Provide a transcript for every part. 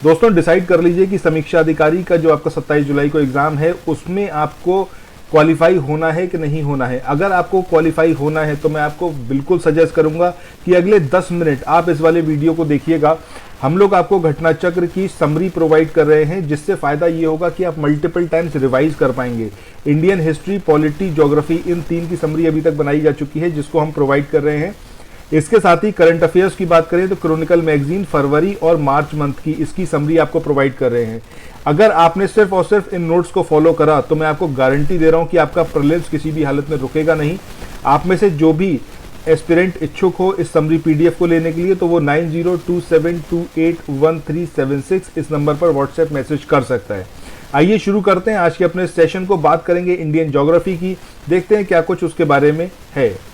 दोस्तों डिसाइड कर लीजिए कि समीक्षा अधिकारी का जो आपका 27 जुलाई को एग्जाम है उसमें आपको क्वालिफाई होना है कि नहीं होना है। अगर आपको क्वालिफाई होना है तो मैं आपको बिल्कुल सजेस्ट करूंगा कि अगले 10 मिनट आप इस वाले वीडियो को देखिएगा। हम लोग आपको घटना चक्र की समरी प्रोवाइड कर रहे हैं, जिससे फायदा ये होगा कि आप मल्टीपल टाइम्स रिवाइज कर पाएंगे। इंडियन हिस्ट्री, पॉलिटी, ज्योग्राफी, इन 3 की समरी अभी तक बनाई जा चुकी है, जिसको हम प्रोवाइड कर रहे हैं। इसके साथ ही करंट अफेयर्स की बात करें तो क्रॉनिकल मैगजीन फरवरी और मार्च मंथ की इसकी समरी आपको प्रोवाइड कर रहे हैं। अगर आपने सिर्फ और सिर्फ इन नोट्स को फॉलो करा तो मैं आपको गारंटी दे रहा हूं कि आपका प्रीलिम्स किसी भी हालत में रुकेगा नहीं। आप में से जो भी एस्पिरेंट इच्छुक हो इस समरी पीडीएफ को लेने के लिए तो वो 9027281376 इस नंबर पर व्हाट्सएप मैसेज कर सकता है। आइए शुरू करते हैं आज के अपने सेशन को। बात करेंगे इंडियन ज्योग्राफी की, देखते हैं क्या कुछ उसके बारे में है।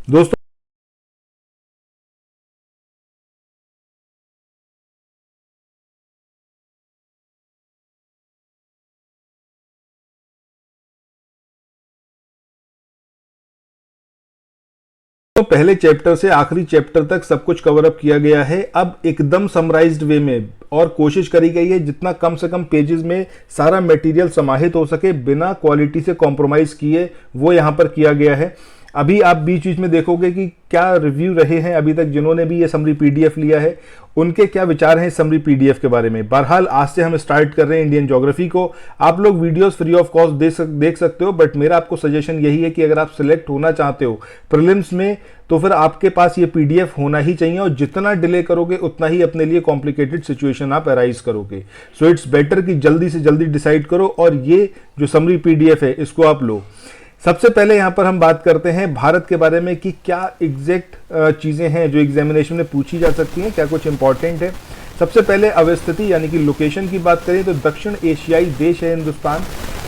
दोस्तों तो पहले चैप्टर से आखिरी चैप्टर तक सब कुछ कवर अप किया गया है। अब एकदम समराइज्ड वे में और कोशिश करी गई है जितना कम से कम पेजेस में सारा मटेरियल समाहित हो सके बिना क्वालिटी से कॉम्प्रोमाइज किए, वो यहाँ पर किया गया है। अभी आप बीच बीच में देखोगे कि क्या रिव्यू रहे हैं अभी तक जिन्होंने भी ये समरी पीडीएफ लिया है, उनके क्या विचार हैं समरी पीडीएफ के बारे में। बहरहाल आज से हम स्टार्ट कर रहे हैं इंडियन ज्योग्राफी को। आप लोग वीडियोस फ्री ऑफ कॉस्ट देख सकते हो, बट मेरा आपको सजेशन यही है कि अगर आप सिलेक्ट होना चाहते हो प्रीलिम्स में तो फिर आपके पास ये पीडीएफ होना ही चाहिए, और जितना डिले करोगे उतना ही अपने लिए कॉम्प्लिकेटेड सिचुएशन आप अराइज करोगे। सो इट्स बेटर कि जल्दी से जल्दी डिसाइड करो और ये जो समरी पीडीएफ है इसको आप लो। सबसे पहले यहाँ पर हम बात करते हैं भारत के बारे में कि क्या एग्जैक्ट चीज़ें हैं जो एग्जामिनेशन में पूछी जा सकती हैं, क्या कुछ इंपॉर्टेंट है। सबसे पहले अवस्थिति यानी कि लोकेशन की बात करें तो दक्षिण एशियाई देश है हिंदुस्तान,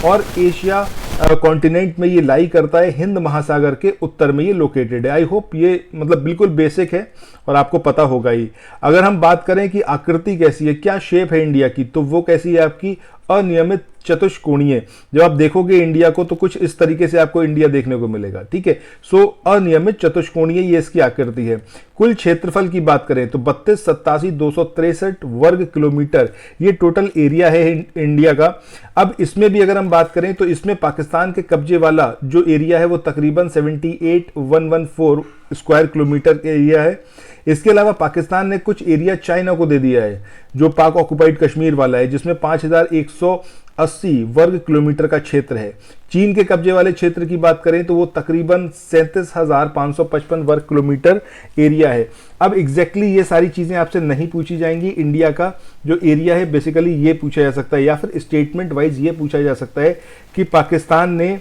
और एशिया कॉन्टिनेंट में ये लाई करता है, हिंद महासागर के उत्तर में ये लोकेटेड है। आई होप ये मतलब बिल्कुल बेसिक है और आपको पता होगा ही। अगर हम बात करें कि आकृति कैसी है, क्या शेप है इंडिया की, तो वो कैसी है आपकी अनियमित चतुष्कोणीय। जब आप देखोगे इंडिया को तो कुछ इस तरीके से आपको इंडिया देखने को मिलेगा, ठीक है। सो अनियमित चतुष्कोणीय ये इसकी आकृति है। कुल क्षेत्रफल की बात करें तो 32,87,263 वर्ग किलोमीटर ये टोटल एरिया है इंडिया का। अब इसमें भी अगर हम बात करें तो इसमें पाकिस्तान के कब्जे वाला जो एरिया है वो तकरीबन 78,114 स्क्वायर किलोमीटर एरिया है। इसके अलावा पाकिस्तान ने कुछ एरिया चाइना को दे दिया है जो पाक ऑक्युपाइड कश्मीर वाला है, जिसमें 5,180 वर्ग किलोमीटर का क्षेत्र है। चीन के कब्जे वाले क्षेत्र की बात करें तो वो तकरीबन 37,555 वर्ग किलोमीटर एरिया है। अब एग्जैक्टली ये सारी चीजें आपसे नहीं पूछी जाएंगी। इंडिया का जो एरिया है बेसिकली ये पूछा जा सकता है, या फिर स्टेटमेंट वाइज ये पूछा जा सकता है कि पाकिस्तान ने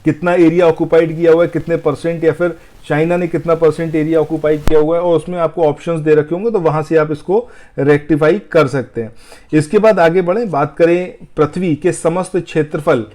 कितना एरिया ऑक्युपाइड किया हुआ है, कितने परसेंट, या फिर चाइना ने कितना परसेंट एरिया ऑक्युपाई किया हुआ है, और उसमें आपको ऑप्शंस दे रखे होंगे तो वहां से आप इसको रेक्टिफाई कर सकते हैं। इसके बाद आगे बढ़ें, बात करें पृथ्वी के समस्त क्षेत्रफल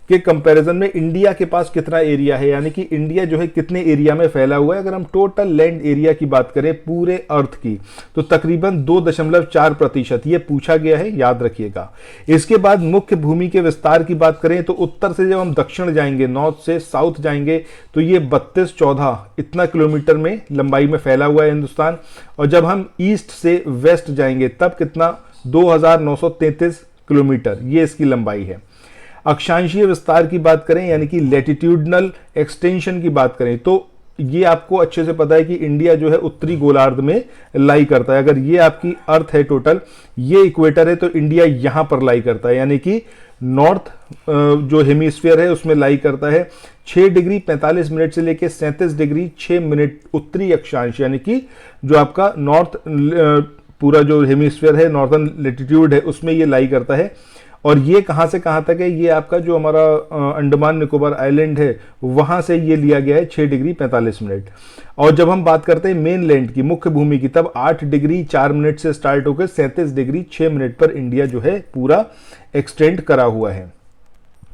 के कंपैरिजन में इंडिया के पास कितना एरिया है, यानी कि इंडिया जो है कितने एरिया में फैला हुआ है। अगर हम टोटल लैंड एरिया की बात करें पूरे अर्थ की तो तकरीबन 2.4% ये पूछा गया है, याद रखिएगा। इसके बाद मुख्य भूमि के विस्तार की बात करें तो उत्तर से जब हम दक्षिण जाएंगे, नॉर्थ से साउथ जाएंगे, तो ये 3214 इतना किलोमीटर में लंबाई में फैला हुआ है हिंदुस्तान। और जब हम ईस्ट से वेस्ट जाएंगे तब कितना 2,933 किलोमीटर ये इसकी लंबाई है। अक्षांशीय विस्तार की बात करें यानी कि लैटिट्यूडनल एक्सटेंशन की बात करें तो ये आपको अच्छे से पता है कि इंडिया जो है उत्तरी गोलार्ध में लाई करता है। अगर ये आपकी अर्थ है टोटल, ये इक्वेटर है, तो इंडिया यहां पर लाई करता है, यानी कि नॉर्थ जो हेमिस्फीयर है उसमें लाई करता है। 6 डिग्री 45 मिनट से लेकर 37 डिग्री 6 मिनट उत्तरी अक्षांश, यानी कि जो आपका नॉर्थ पूरा जो हेमिस्फीयर है, नॉर्थर्न लेटीट्यूड है, उसमें ये लाई करता है। और ये कहां से कहां तक है, ये आपका जो हमारा अंडमान निकोबार आइलैंड है वहां से ये लिया गया है 6 डिग्री 45 मिनट। और जब हम बात करते हैं मेन लैंड की, मुख्य भूमि की, तब 8 डिग्री 4 मिनट से स्टार्ट होकर 37 डिग्री 6 मिनट पर इंडिया जो है पूरा एक्सटेंड करा हुआ है।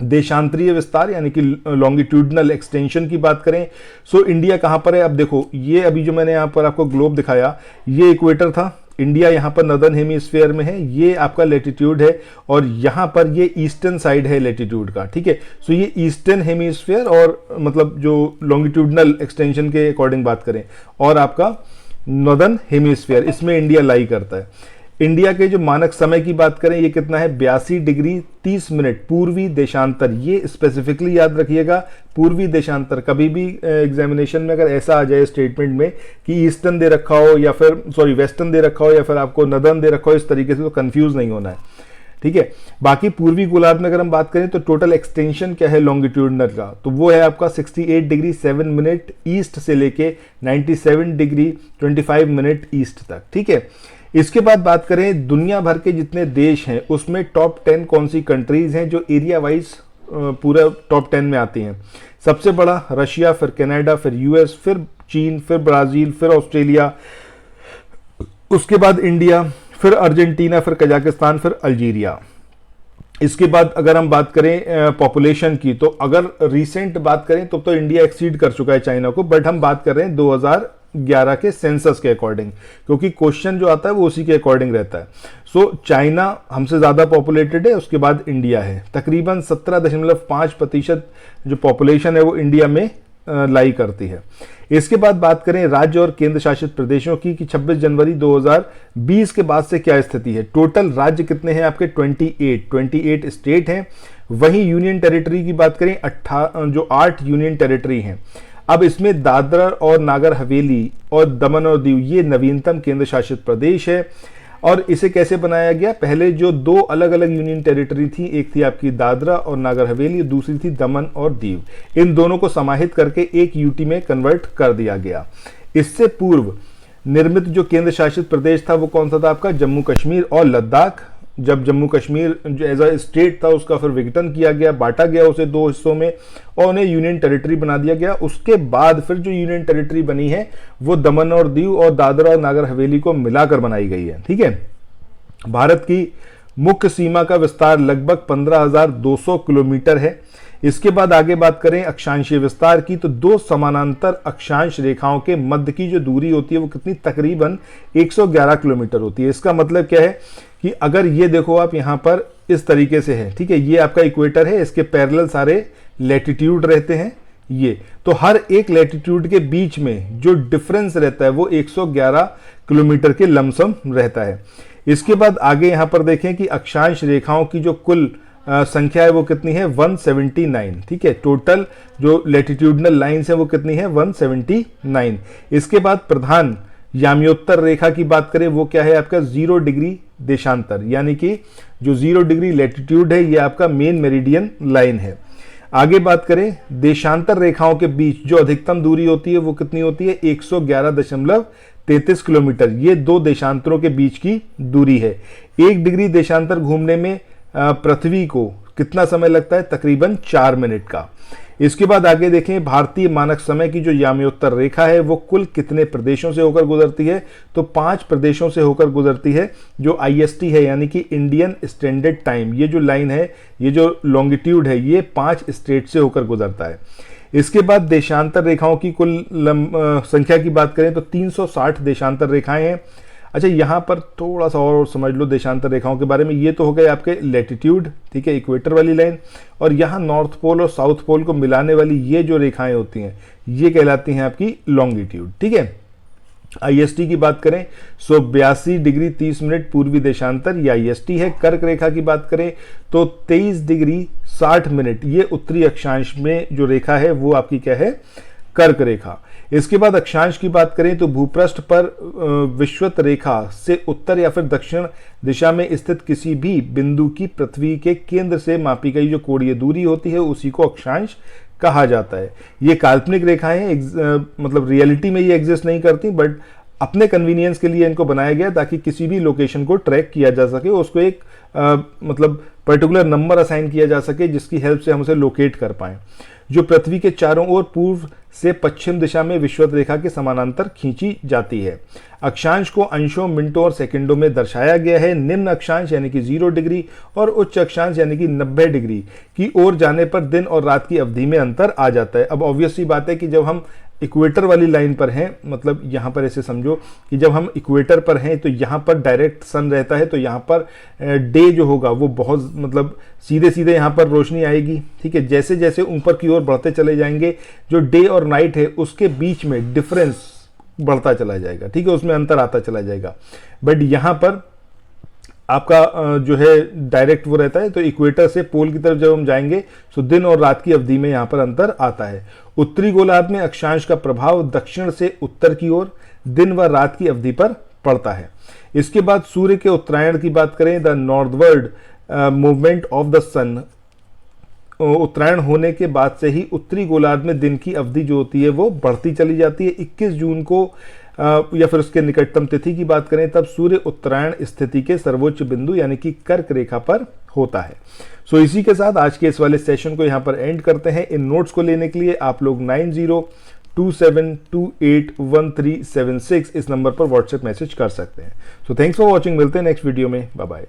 देशांतरीय विस्तार यानी कि लॉन्गिट्यूडनल एक्सटेंशन की बात करें सो इंडिया कहां पर है। अब देखो ये अभी जो मैंने यहां पर आपको ग्लोब दिखाया ये इक्वेटर था, इंडिया यहाँ पर नदर्न हेमिस्फीयर में है, ये आपका लेटीट्यूड है, और यहाँ पर ये ईस्टर्न साइड है लेटीट्यूड का, ठीक है। सो ये ईस्टर्न हेमिस्फीयर और मतलब जो लॉन्गिट्यूडनल एक्सटेंशन के अकॉर्डिंग बात करें, और आपका नॉर्दर्न हेमिस्फीयर, इसमें इंडिया लाई करता है। इंडिया के जो मानक समय की बात करें ये कितना है, 82 डिग्री 30 मिनट पूर्वी देशांतर। ये स्पेसिफिकली याद रखिएगा, पूर्वी देशांतर। कभी भी एग्जामिनेशन में अगर ऐसा आ जाए स्टेटमेंट में कि ईस्टर्न दे रखा हो या फिर सॉरी वेस्टर्न दे रखा हो या फिर आपको नदर्न दे रखा हो, इस तरीके से तो कंफ्यूज नहीं होना है, ठीक है। बाकी पूर्वी गोलार्ध में अगर हम बात करें तो टोटल एक्सटेंशन क्या है लॉन्गिट्यूडनल का, तो वो है आपका 68 डिग्री 7 मिनट ईस्ट से लेके 97 डिग्री 25 मिनट ईस्ट तक, ठीक है। इसके बाद बात करें दुनिया भर के जितने देश हैं उसमें टॉप 10 कौन सी कंट्रीज हैं जो एरिया वाइज पूरा टॉप 10 में आती हैं। सबसे बड़ा रशिया, फिर कनाडा, फिर यूएस, फिर चीन, फिर ब्राजील, फिर ऑस्ट्रेलिया, उसके बाद इंडिया, फिर अर्जेंटीना, फिर कजाकिस्तान, फिर अल्जीरिया। इसके बाद अगर हम बात करें पॉपुलेशन की, तो अगर रिसेंट बात करें तो इंडिया एक्सीड कर चुका है चाइना को, बट हम बात कर रहे हैं 2011 के सेंसस के अकॉर्डिंग, क्योंकि क्वेश्चन जो आता है वो उसी के अकॉर्डिंग रहता है। सो चाइना हमसे ज़्यादा पॉपुलेटेड है, उसके बाद इंडिया है। तकरीबन 17.5% जो पॉपुलेशन है वो इंडिया में लाई करती है। इसके बाद बात करें राज्य और केंद्र शासित प्रदेशों की कि 26 जनवरी 2020 के बाद से क्या स्थिति है। टोटल राज्य कितने हैं आपके, 28 स्टेट हैं। वहीं यूनियन टेरिटरी की बात करें 8 यूनियन टेरिटरी हैं। अब इसमें दादरा और नागर हवेली और दमन और दीव ये नवीनतम केंद्र शासित प्रदेश है। और इसे कैसे बनाया गया, पहले जो 2 अलग अलग यूनियन टेरिटरी थी, एक थी आपकी दादरा और नागर हवेली, दूसरी थी दमन और दीव। इन दोनों को समाहित करके एक यूटी में कन्वर्ट कर दिया गया। इससे पूर्व निर्मित जो केंद्र शासित प्रदेश था वो कौन सा था आपका, जम्मू कश्मीर और लद्दाख। जब जम्मू कश्मीर जो एज अ स्टेट था उसका फिर विघटन किया गया, बांटा गया उसे 2 हिस्सों में और उन्हें यूनियन टेरिटरी बना दिया गया। उसके बाद फिर जो यूनियन टेरिटरी बनी है वो दमन और दीव और दादरा और नागर हवेली को मिलाकर बनाई गई है, ठीक है। भारत की मुख्य सीमा का विस्तार लगभग 15,200 किलोमीटर है। इसके बाद आगे बात करें अक्षांशीय विस्तार की, तो 2 समानांतर अक्षांश रेखाओं के मध्य की जो दूरी होती है वो कितनी, तकरीबन 111 किलोमीटर होती है। इसका मतलब क्या है कि अगर ये देखो आप यहाँ पर इस तरीके से है, ठीक है, ये आपका इक्वेटर है, इसके पैरेलल सारे लैटिट्यूड रहते हैं ये, तो हर एक लैटिट्यूड के बीच में जो डिफरेंस रहता है वो 111 किलोमीटर के लमसम रहता है। इसके बाद आगे यहाँ पर देखें कि अक्षांश रेखाओं की जो कुल संख्या है वो कितनी है, 179, ठीक है। टोटल जो लैटिट्यूडनल लाइंस है वो कितनी है, 179। इसके बाद प्रधान याम्योत्तर रेखा की बात करें वो क्या है आपका, 0 डिग्री देशांतर, यानी कि जो 0 डिग्री लैटिट्यूड है ये आपका मेन मेरिडियन लाइन है। आगे बात करें देशांतर रेखाओं के बीच जो अधिकतम दूरी होती है वो कितनी होती है, 111.33 किलोमीटर। ये 2 देशांतरों के बीच की दूरी है। 1 डिग्री देशांतर घूमने में पृथ्वी को कितना समय लगता है, तकरीबन 4 मिनट का। इसके बाद आगे देखें भारतीय मानक समय की जो याम्योत्तर रेखा है वो कुल कितने प्रदेशों से होकर गुजरती है, तो 5 प्रदेशों से होकर गुजरती है। जो आईएसटी है यानी कि इंडियन स्टैंडर्ड टाइम, ये जो लाइन है, ये जो लॉन्गिट्यूड है, ये 5 स्टेट से होकर गुजरता है। इसके बाद देशांतर रेखाओं की कुल संख्या की बात करें तो 360 देशांतर रेखाएं हैं। अच्छा, यहाँ पर थोड़ा सा और समझ लो देशांतर रेखाओं के बारे में। ये तो हो गए आपके लैटिट्यूड, ठीक है, इक्वेटर वाली लाइन, और यहाँ नॉर्थ पोल और साउथ पोल को मिलाने वाली ये जो रेखाएं होती हैं ये कहलाती हैं आपकी लॉन्गिट्यूड, ठीक है। आईएसटी की बात करें 82 डिग्री 30 मिनट पूर्वी देशांतर, ये आईएसटी है। कर्क रेखा की बात करें तो 23 डिग्री 60 मिनट, ये उत्तरी अक्षांश में जो रेखा है वो आपकी क्या है, कर्क रेखा। इसके बाद अक्षांश की बात करें तो भूपृष्ठ पर विषुवत रेखा से उत्तर या फिर दक्षिण दिशा में स्थित किसी भी बिंदु की पृथ्वी के केंद्र से मापी गई जो कोणीय दूरी होती है उसी को अक्षांश कहा जाता है। ये काल्पनिक रेखाएं हैं, मतलब रियलिटी में ये एग्जिस्ट नहीं करती, बट अपने कन्वीनियंस के लिए इनको बनाया गया ताकि किसी भी लोकेशन को ट्रैक किया जा सके, उसको एक मतलब पर्टिकुलर नंबर असाइन किया जा सके जिसकी हेल्प से हम उसे लोकेट कर पाएं। जो पृथ्वी के चारों ओर पूर्व से पश्चिम दिशा में विषुवत रेखा के समानांतर खींची जाती है। अक्षांश को अंशों, मिनटों और सेकंडों में दर्शाया गया है। निम्न अक्षांश यानी कि 0 डिग्री और उच्च अक्षांश यानी कि 90 डिग्री की ओर जाने पर दिन और रात की अवधि में अंतर आ जाता है। अब ऑब्वियस सी बात है कि जब हम इक्वेटर वाली लाइन पर हैं, मतलब यहाँ पर ऐसे समझो कि जब हम इक्वेटर पर हैं तो यहाँ पर डायरेक्ट सन रहता है, तो यहाँ पर डे जो होगा वो बहुत मतलब सीधे सीधे यहाँ पर रोशनी आएगी, ठीक है। जैसे जैसे ऊपर की ओर बढ़ते चले जाएंगे जो डे और नाइट है उसके बीच में डिफरेंस बढ़ता चला जाएगा, ठीक है, उसमें अंतर आता चला जाएगा। बट यहाँ पर आपका जो है डायरेक्ट वो रहता है, तो इक्वेटर से पोल की तरफ जब हम जाएंगे तो दिन और रात की अवधि में यहाँ पर अंतर आता है। उत्तरी गोलार्ध में अक्षांश का प्रभाव दक्षिण से उत्तर की ओर दिन व रात की अवधि पर पड़ता है। इसके बाद सूर्य के उत्तरायण की बात करें, the northward movement of the sun, Uttarayan होने के बाद से ही उत्तरी गोलार्ध में दिन की अवधि जो होती है वो बढ़ती चली जाती है। 21 जून को या फिर उसके निकटतम तिथि की बात करें, तब सूर्य उत्तरायण स्थिति के सर्वोच्च बिंदु यानी कि कर्क रेखा पर होता है। सो इसी के साथ आज के इस वाले सेशन को यहाँ पर एंड करते हैं। इन नोट्स को लेने के लिए आप लोग 9027281376 इस नंबर पर व्हाट्सएप मैसेज कर सकते हैं। सो थैंक्स फॉर वॉचिंग, मिलते हैं नेक्स्ट वीडियो में, बाय बाय।